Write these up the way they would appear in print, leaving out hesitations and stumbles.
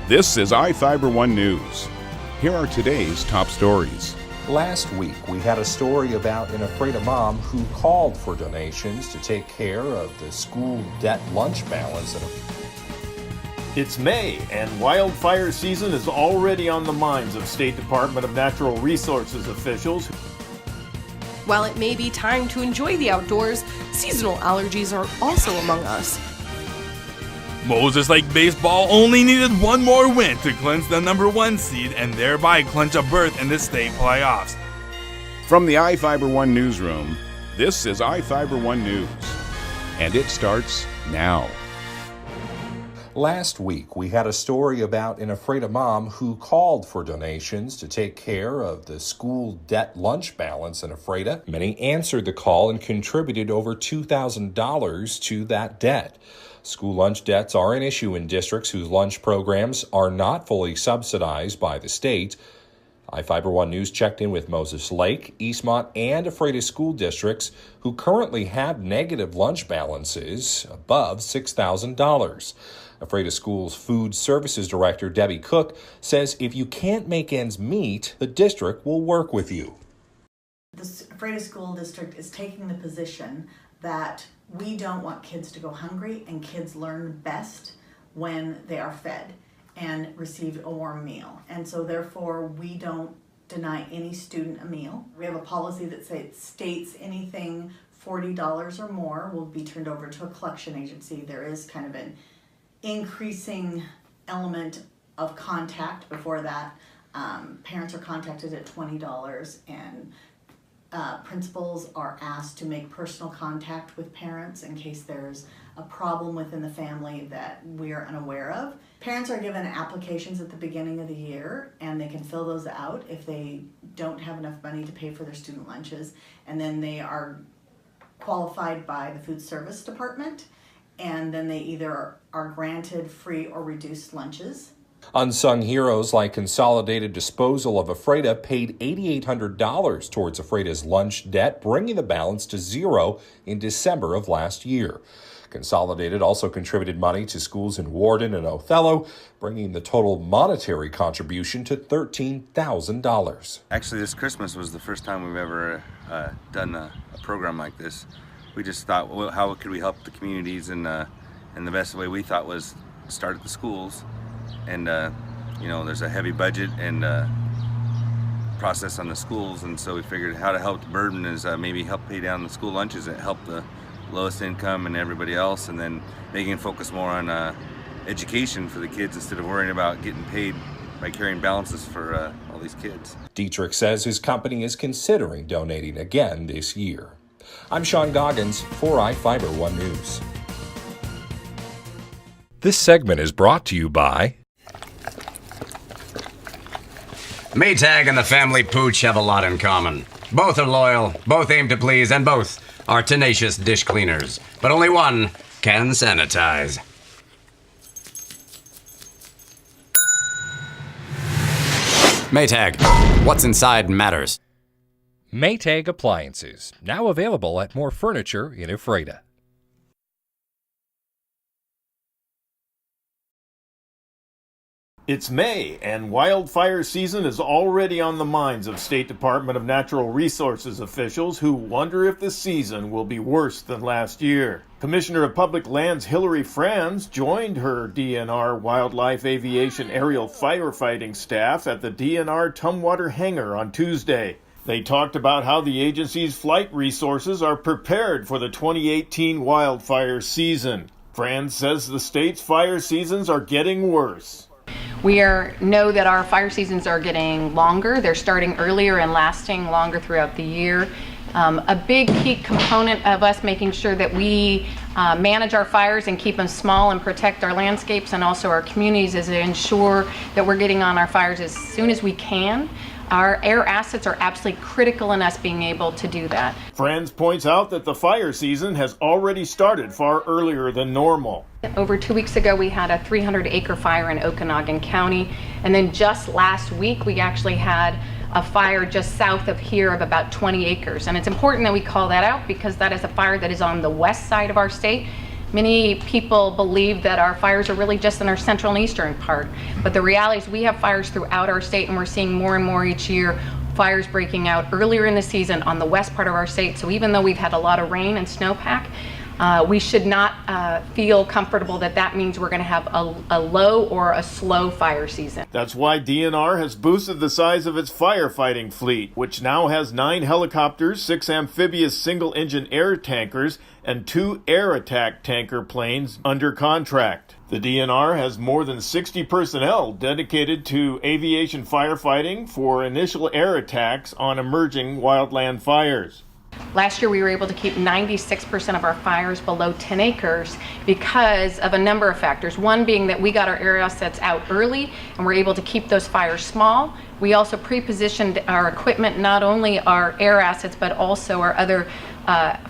This is iFIBER 1 News. Here are today's top stories. Last week, we had a story about an Ephrata mom who called for donations to take care of the school debt lunch balance. It's May, and wildfire season is already on the minds of State Department of Natural Resources officials. While it may be time to enjoy the outdoors, seasonal allergies are also among us. Moses Lake Baseball only needed one more win to clinch the number 1 seed and thereby clinch a berth in the state playoffs. From the iFIBER 1 newsroom, this is iFIBER 1 News, and it starts now. Last week, we had a story about an Ephrata mom who called for donations to take care of the school debt lunch balance in Ephrata. Many answered the call and contributed over $2,000 to that debt. School lunch debts are an issue in districts whose lunch programs are not fully subsidized by the state. iFIBER 1 News checked in with Moses Lake, Eastmont, and Ephrata school districts who currently have negative lunch balances above $6,000. Ephrata School's Food Services Director, Debbie Cook, says if you can't make ends meet, the district will work with you. The Ephrata School District is taking the position that we don't want kids to go hungry, and kids learn best when they are fed and receive a warm meal. And so therefore we don't deny any student a meal. We have a policy that states anything $40 or more will be turned over to a collection agency. There is kind of an increasing element of contact. Before that, parents are contacted at $20, and principals are asked to make personal contact with parents in case there's a problem within the family that we're unaware of. Parents are given applications at the beginning of the year, and they can fill those out if they don't have enough money to pay for their student lunches, and then they are qualified by the food service department, and then they either are granted free or reduced lunches. Unsung heroes like Consolidated Disposal of Ephrata paid $8,800 towards Ephrata's lunch debt, bringing the balance to zero in December of last year. Consolidated also contributed money to schools in Warden and Othello, bringing the total monetary contribution to $13,000. Actually, this Christmas was the first time we've ever done a program like this. We just thought, well, how could we help the communities? And the best way we thought was start at the schools. And, there's a heavy budget and process on the schools. And so we figured how to help the burden is maybe help pay down the school lunches and help the lowest income and everybody else. And then making focus more on education for the kids instead of worrying about getting paid by carrying balances for all these kids. Dietrich says his company is considering donating again this year. I'm Sean Goggins for iFIBER 1 News. This segment is brought to you by Maytag and the family pooch have a lot in common. Both are loyal, both aim to please, and both are tenacious dish cleaners. But only one can sanitize. Maytag, what's inside matters. Maytag Appliances, now available at more furniture in Ephrata. It's May, and wildfire season is already on the minds of State Department of Natural Resources officials who wonder if the season will be worse than last year. Commissioner of Public Lands Hillary Franz joined her DNR Wildlife Aviation aerial firefighting staff at the DNR Tumwater Hangar on Tuesday. They talked about how the agency's flight resources are prepared for the 2018 wildfire season. Franz says the state's fire seasons are getting worse. We know that our fire seasons are getting longer. They're starting earlier and lasting longer throughout the year. A big key component of us making sure that we manage our fires and keep them small and protect our landscapes and also our communities is to ensure that we're getting on our fires as soon as we can. Our air assets are absolutely critical in us being able to do that. Franz points out that the fire season has already started far earlier than normal. Over 2 weeks ago, we had a 300-acre fire in Okanogan County. And then just last week, we actually had a fire just south of here of about 20 acres. And it's important that we call that out because that is a fire that is on the west side of our state. Many people believe that our fires are really just in our central and eastern part, but the reality is we have fires throughout our state, and we're seeing more and more each year fires breaking out earlier in the season on the west part of our state. So even though we've had a lot of rain and snowpack, we should not feel comfortable that that means we're going to have a low or a slow fire season. That's why DNR has boosted the size of its firefighting fleet, which now has 9 helicopters, 6 amphibious single-engine air tankers, and 2 air attack tanker planes under contract. The DNR has more than 60 personnel dedicated to aviation firefighting for initial air attacks on emerging wildland fires. Last year we were able to keep 96% of our fires below 10 acres because of a number of factors. One being that we got our air assets out early and we're able to keep those fires small. We also pre-positioned our equipment, not only our air assets, but also our other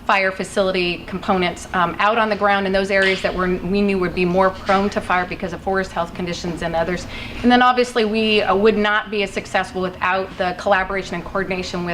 fire facility components out on the ground in those areas that we knew would be more prone to fire because of forest health conditions and others. And then obviously we would not be as successful without the collaboration and coordination with